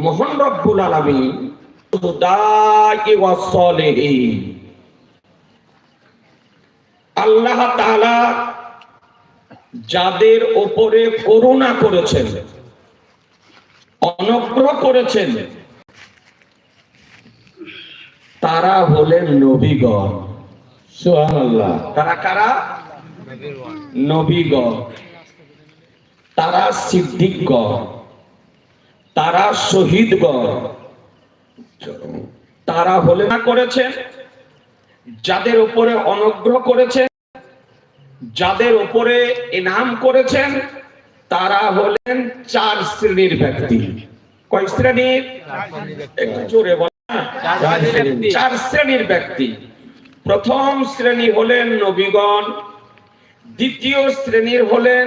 মহান রব্বুল আলামিন দাঈ ওয়াস সালিহিন, আল্লাহ তাআলা যাদের উপরে করুণা করেছেন, অনুগ্রহ করেছেন, তারা হলেন নবীগণ। সুবহানাল্লাহ। তারা কারা? নবীগণ। তারা সিদ্দিকগণ, তারা শহীদগণ। তারা হলেন করেছেন যাদের উপরে অনুগ্রহ করেছেন, যাদের উপরে ইনাম করেছেন, তারা হলেন চার শ্রেণীর ব্যক্তি। কয় শ্রেণীর? একটু জোরে বলেন। চার শ্রেণীর ব্যক্তি। প্রথম শ্রেণী হলেন নবীগণ, দ্বিতীয় শ্রেণীর হলেন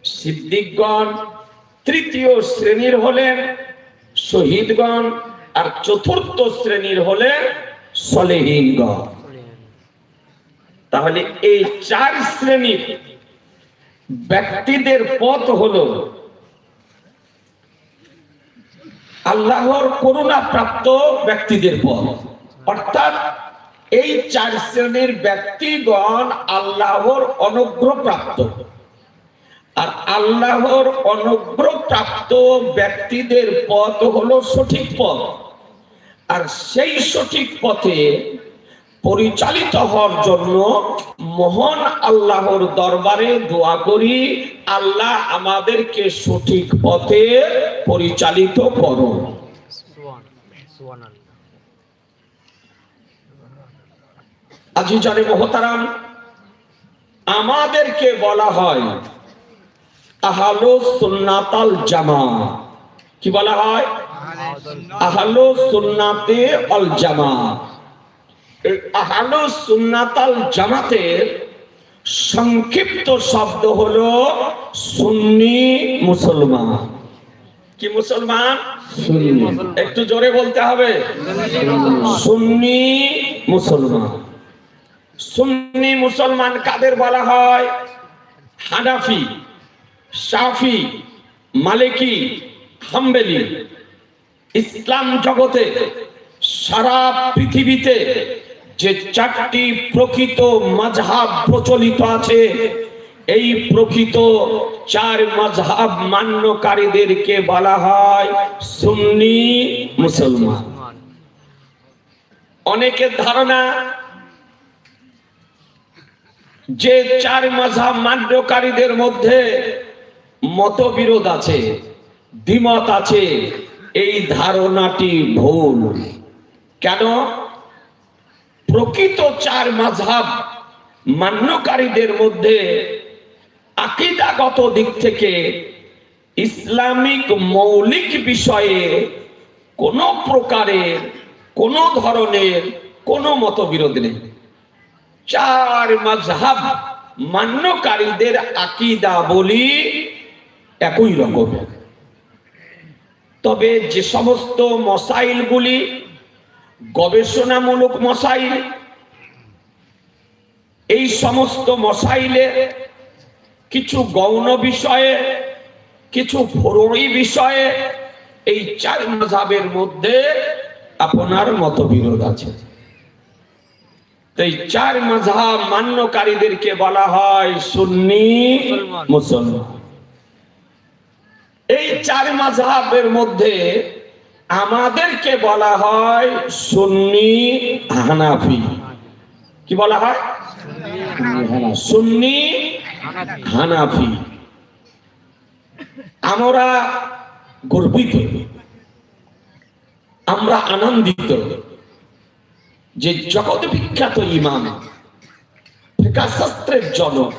সিদ্দিকগণ, তৃতীয় শ্রেণীর হলেন শহীদগণ, আর চতুর্থ শ্রেণীর হলেন সলেহীনগণ। তাহলে এই চার শ্রেণীর ব্যক্তিদের পথ হলো আল্লাহর করুণা প্রাপ্ত ব্যক্তিদের পথ। অর্থাৎ এই চার শ্রেণীর ব্যক্তিগণ আল্লাহর অনুগ্রহ প্রাপ্ত, আর আল্লাহর অনুগ্রহ প্রাপ্ত ব্যক্তিদের পথ হলো সঠিক পথ। আর সেই সঠিক পথে পরিচালিত হওয়ার জন্য মহান আল্লাহর দরবারে দোয়া করি, আল্লাহ আমাদেরকে সঠিক পথে পরিচালিত করুন। আজিজানে মুহতারাম, আমাদেরকে বলা হয় আহলুস সুন্নাতাল জামাআহ। কি বলা হয়? আহলুস সুন্নাতে আল জামাআহ। এই আহলুস সুন্নাতাল জামাতের সংক্ষিপ্ত শব্দ হলো সুন্নি মুসলমান। কি মুসলমান? একটু জোরে বলতে হবে। সুন্নি মুসলমান। সুন্নি মুসলমান কাদের বলা হয়? হানাফি, শাফি, মালিকি, হাম্বলি। ইসলাম জগতে সারা পৃথিবীতে যে চারটি প্রকৃত মাযহাব প্রচলিত আছে, এই প্রকৃত চার মাযহাব মান্যকারীদেরকে বলা হয় সুন্নি মুসলমান। অনেকের ধারণা যে চার মাযহাব মান্যকারীদের মধ্যে মতবিরোধ আছে, দ্বিমত আছে। এই ধারণাটি ভুল। কেন? প্রকৃত চার মাযহাব মান্যকারীদের মধ্যে আকীদাগত দিক থেকে ইসলামিক মৌলিক বিষয়ে কোনো প্রকারের, কোনো ধরনের কোনো মতবিরোধ নেই। চার মাযহাব মান্যকারীদের আকীদা বলি একই রকম। তবে যে সমস্ত মসাইলগুলি গবেষণামূলক মসাইল, এই সমস্ত মসাইলে কিছু গৌণ বিষয়ে, কিছু ফরঈ বিষয়ে এই চার মাযহাবের মধ্যে আপনার মতবিরোধ আছে। এই চার মাযহাব মান্যকারীদেরকে বলা হয় সুন্নি মুসলমান। এই চার মাযহাবের মধ্যে আমাদেরকে বলা হয় সুন্নি হানাফি। কি বলা হয়? সুন্নি হানাফি। আমরা গর্বিত, আমরা আনন্দিত যে জগৎ বিখ্যাত ইমাম, ফিকহ শাস্ত্রের জনক